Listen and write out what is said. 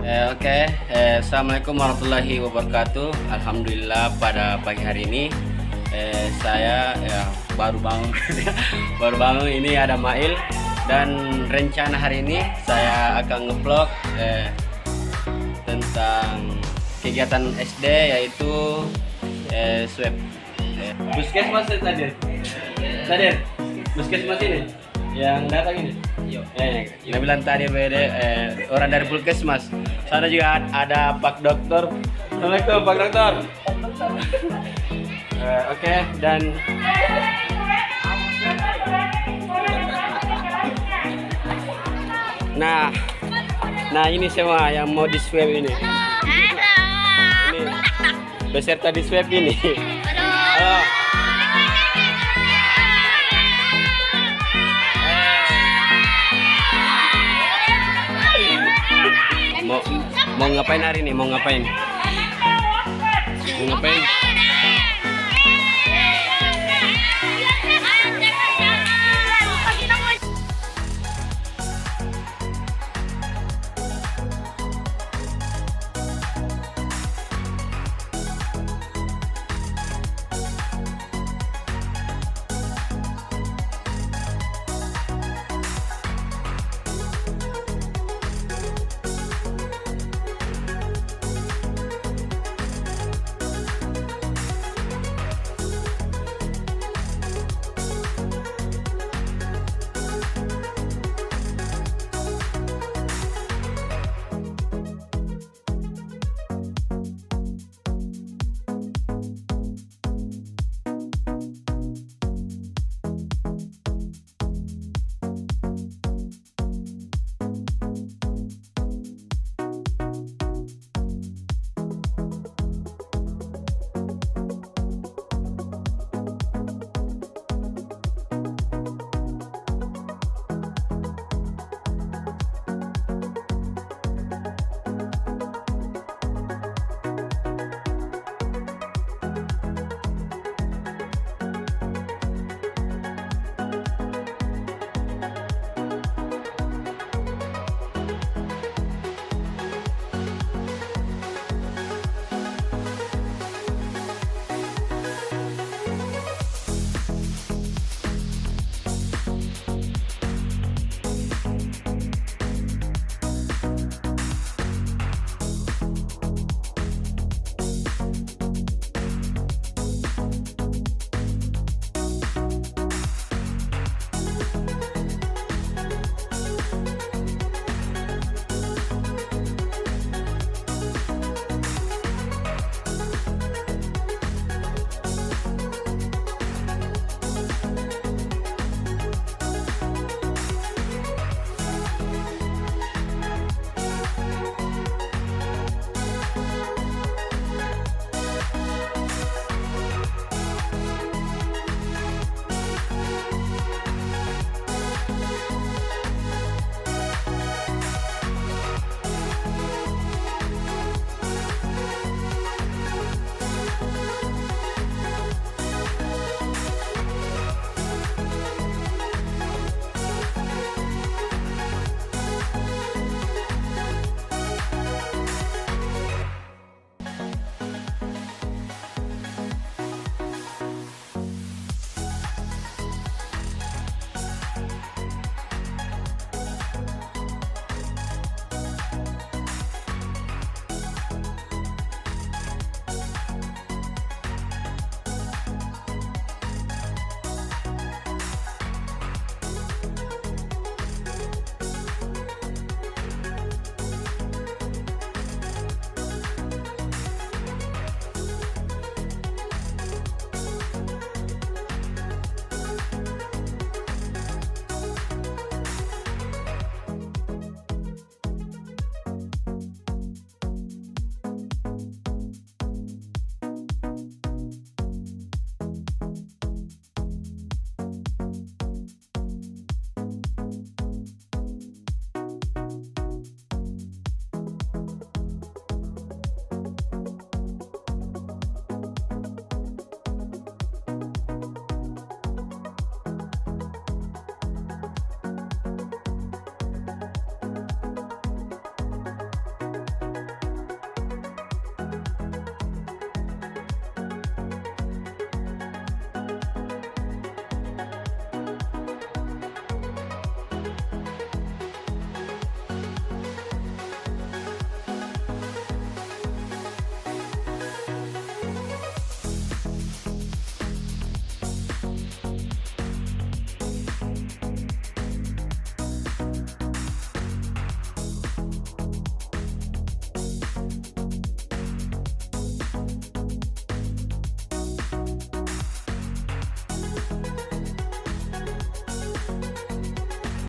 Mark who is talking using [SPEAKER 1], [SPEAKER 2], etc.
[SPEAKER 1] Assalamualaikum warahmatullahi wabarakatuh. Alhamdulillah pada pagi hari ini saya baru bangun. Baru bangun ini ada Mail, dan rencana hari ini saya akan ngevlog tentang kegiatan SD, yaitu swab. Puskesmas tadi. Puskesmas ini yang datang ini. Kita bilang tadi orang dari Puskesmas. Sana juga ada Pak Dokter. Assalamualaikum Pak Dokter. Dan nah ini semua yang mau di swab ini. Ini beserta di swab ini. Halo. Mau ngapain hari ini? Mau ngapain?